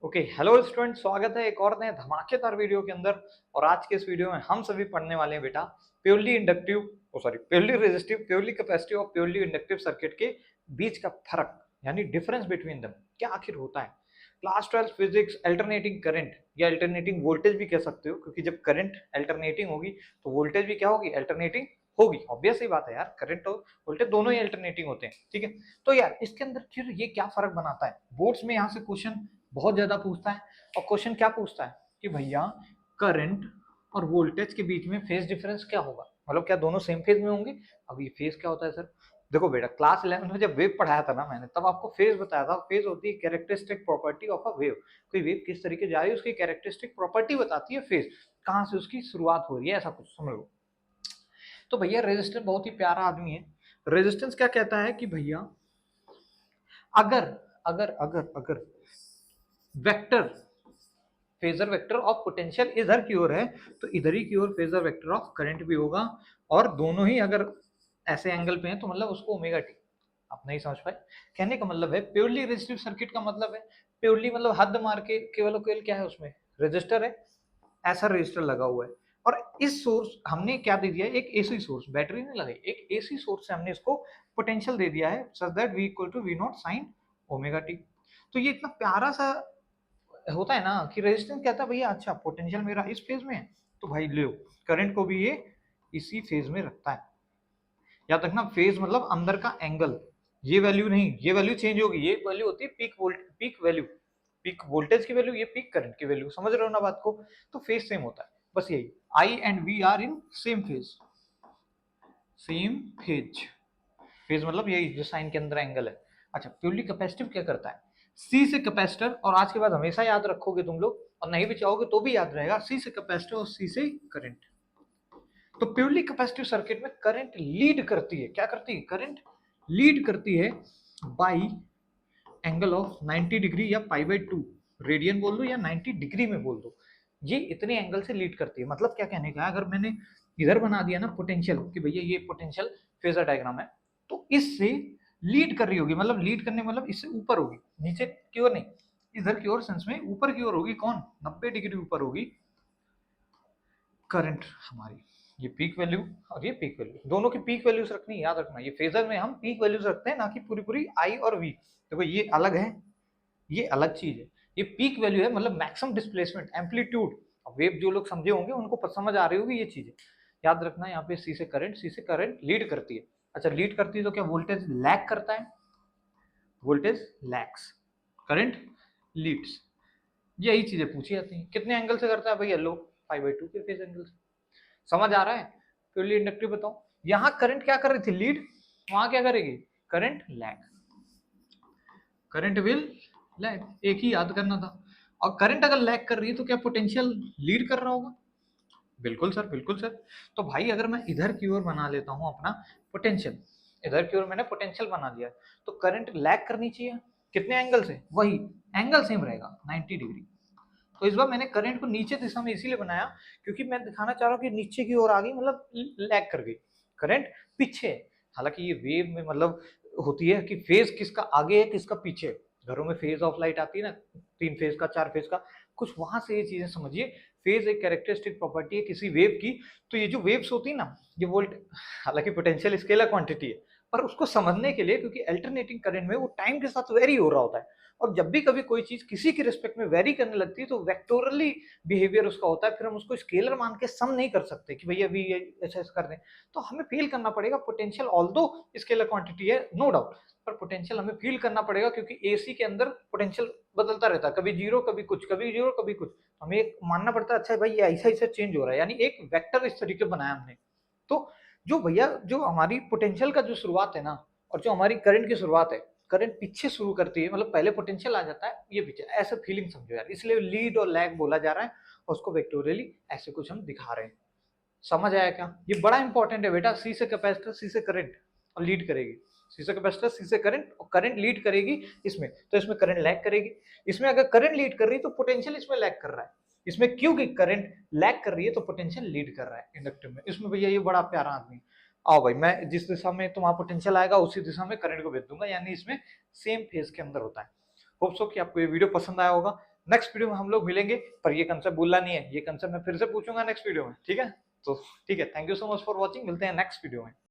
Okay hello student, स्वागत है एक और नए धमाकेदार वीडियो के अंदर। और आज के इस वीडियो में हम सभी पढ़ने वाले हैं बेटा purely inductive purely resistive, purely capacitive और प्योरली इंडक्टिव सर्किट के बीच का फर्क, यानी डिफरेंस बिटवीन देम क्या आखिर होता है। क्लास 12 फिजिक्स अल्टरनेटिंग करंट या अल्टरनेटिंग वोल्टेज भी कह सकते हो, क्योंकि जब करंट अल्टरनेटिंग होगी तो वोल्टेज भी क्या होगी, अल्टरनेटिंग होगी। ऑब्वियस ही बात है यार, करंट और वोल्टेज दोनों ही अल्टरनेटिंग होते हैं, ठीक है। तो यार इसके अंदर फिर ये क्या फर्क बनाता है, बोर्ड्स में यहाँ से क्वेश्चन बहुत ज्यादा पूछता है। और क्वेश्चन क्या पूछता है कि भैया करंट और वोल्टेज के बीच में फेज डिफरेंस क्या होगा, मतलब क्या दोनों सेम फेज में होंगे। अब ये फेज क्या होता है सर, देखो बेटा क्लास 11 में जब वेव पढ़ाया था ना मैंने, तब आपको फेज बताया था। फेज होती है characteristic property of a wave, कोई वेव किस तरीके जा रही है उसकी कैरेक्टरिस्टिक प्रॉपर्टी बताती है फेज, कहाँ से उसकी शुरुआत हो रही है, ऐसा कुछ समझ लो। तो भैया रेजिस्टेंस बहुत ही प्यारा आदमी है। रेजिस्टेंस क्या कहता है कि भैया अगर अगर अगर अगर vector phasor vector of potential इधर की ओर है तो इधर ही की ओर फेजर वेक्टर ऑफ करंट भी होगा। और दोनों ही अगर ऐसे एंगल पे हैं तो मतलब उसको ओमेगा टी। आप नहीं समझ पाए, कहने का मतलब है प्योरली रेजिस्टिव सर्किट का मतलब है प्योरली मतलब हद मार के केवल केवल क्या है उसमें रेजिस्टर है, ऐसा रेजिस्टर लगा हुआ है। और इस सोर्स हमने क्या दे दिया है, एक एसी सोर्स, बैटरी नहीं लगाई, एक एसी सोर्स से हमने इसको पोटेंशियल दे दिया है such that V equal to V naught sine omega t. तो ये इतना प्यारा सा होता है ना कि रेजिस्टेंस कहता है भैया अच्छा पोटेंशियल मेरा इस फेज में है तो भाई लो करंट को भी ये इसी फेज में रखता है। याद रखना फेज मतलब अंदर का एंगल, ये वैल्यू नहीं, ये वैल्यू चेंज होगी, ये वैल्यू होती है peak volt, peak value, peak voltage की वैल्यू, ये पीक करंट की वैल्यू, समझ रहे हो ना बात को। तो फेज सेम होता है, बस यही I and we are in same phase, same phase. Phase मतलब यही जो साइन के अंदर एंगल है। अच्छा प्योरली कैपेसिटिव क्या करता है, सी से कैपेसिटर, और आज के बाद हमेशा याद रखोगे तुम लोग, और नहीं भी चाहोगे तो भी याद रहेगा, सी से कैपेसिटर और सी से करंट। तो प्योरली कैपेसिटिव सर्किट में करंट लीड करती है, क्या करती है, करंट लीड करती है बाई एंगल ऑफ 90 डिग्री या पाई बाई 2, रेडियन बोल दो या 90 डिग्री में बोल दो, ये इतने एंगल से लीड करती है। मतलब क्या कहने का, अगर मैंने इधर बना दिया ना पोटेंशियल कि भैया ये पोटेंशियल फेजर डायग्राम है, तो इससे लीड कर रही होगी, मतलब लीड करने मतलब इससे ऊपर होगी, नीचे की ओर नहीं, इधर की ओर सेंस में ऊपर की ओर होगी, कौन 90 डिग्री ऊपर होगी करंट हमारी। ये पीक वैल्यू और ये पीक वैल्यू, दोनों की पीक वैल्यूज रखनी है, याद रखना। ये फेजर में हम पीक वैल्यूज रखते हैं, ना कि पूरी पूरी आई और वी। देखो ये अलग है, ये अलग चीज है। ये पीक वैल्यू है मतलब मैक्सिमम डिस्प्लेसमेंट एम्पलीट्यूड। वेव जो लोग समझे होंगे उनको समझ आ रही होगी ये चीजें। याद रखना यहाँ पे सी से करंट लीड करती है। अच्छा लीड करती है तो क्या वोल्टेज लैग करता है, वोल्टेज लैग्स, करंट लीड्स। यही चीजें पूछी जाती हैं, कितने एंगल से करता है भैया, लो पाई बाई 2 के फेज एंगल से। समझ आ रहा है, प्योरली इंडक्टिव बताओ। यहां करंट क्या कर रही थी, लीड, वहां क्या करेगी, current lag, current will lag, एक ही याद करना था। और करंट अगर लैग कर रही है तो क्या पोटेंशियल लीड कर रहा होगा, बिल्कुल सर बिल्कुल सर। तो भाई अगर मैं इधर की ओर बना लेता हूं अपना पोटेंशियल, इधर की ओर मैंने पोटेंशियल बना लिया, तो करंट लैग करनी चाहिए, कितने एंगल से, वही एंगल सेम रहेगा 90 डिग्री। तो इस बार मैंने करंट को नीचे दिशा में इसीलिए बनाया क्योंकि मैं दिखाना चाह रहा हूँ कि नीचे की ओर आ गई, मतलब लैग कर गई करंट पीछे। हालांकि ये वेव में मतलब होती है कि फेज किसका आगे है किसका पीछे है। घरों में फेज ऑफ लाइट आती है ना, 3 फेज का 4 फेज का, कुछ वहां से ये चीजें समझिए। फेज एक कैरेक्टरिस्टिक प्रॉपर्टी है किसी वेव की। तो ये जो वेव्स होती है ना, ये वोल्ट, हालांकि पोटेंशियल स्केलर क्वांटिटी है, पर उसको समझने के लिए, क्योंकि अल्टरनेटिंग करंट में वो टाइम के साथ वेरी हो रहा होता है, और जब भी कभी कोई चीज किसी के रिस्पेक्ट में वेरी करने लगती है तो वेक्टोरली बिहेवियर उसका होता है, फिर हम उसको स्केलर मान के सम नहीं कर सकते कि भैया अभी ऐसा कर दें। तो हमें फील करना पड़ेगा पोटेंशियल, ऑल्दो स्केलर क्वांटिटी है नो डाउट, पर पोटेंशियल हमें फील करना पड़ेगा क्योंकि एसी के अंदर पोटेंशियल बदलता रहता है, कभी जीरो कभी कुछ, कभी जीरो कभी कुछ। हमें एक मानना पड़ता है अच्छा भाई ये ऐसा ऐसा चेंज हो रहा है, यानी एक वेक्टर इस तरीके बनाया हमने। तो जो भैया जो हमारी पोटेंशियल का जो शुरुआत है ना, और जो हमारी करंट की शुरुआत है, करंट पीछे शुरू करती है, मतलब पहले पोटेंशियल आ जाता है, ये पीछे, ऐसे फीलिंग समझो यार, इसलिए लीड और लैग बोला जा रहा है, और उसको वेक्टोरियली ऐसे कुछ हम दिखा रहे हैं। समझ आया क्या, ये बड़ा इंपॉर्टेंट है बेटा, सी से कैपेसिटर सी से करंट, और लीड करेगी, सी से कैपेसिटर सी से करंट, और करंट लीड करेगी इसमें, तो इसमें करंट लैग करेगी। इसमें अगर करंट लीड कर रही है तो पोटेंशियल इसमें लैग कर रहा है, इसमें क्योंकि करंट लैग कर रही है तो पोटेंशियल लीड कर रहा है इंडक्टिव में। इसमें भैया ये बड़ा प्यारा आदमी, आओ भाई मैं जिस दिशा में तुम्हारा पोटेंशियल आएगा उसी दिशा में करंट को भेज दूंगा, यानी इसमें सेम फेज के अंदर होता है। होप सो कि आपको ये वीडियो पसंद आया होगा। नेक्स्ट वीडियो में हम लोग मिलेंगे, पर ये कंसेप्ट भूलना नहीं है, ये कंसेप्ट मैं फिर से पूछूंगा नेक्स्ट वीडियो में, ठीक है। तो ठीक है, thank you so much for watching, मिलते हैं नेक्स्ट वीडियो में।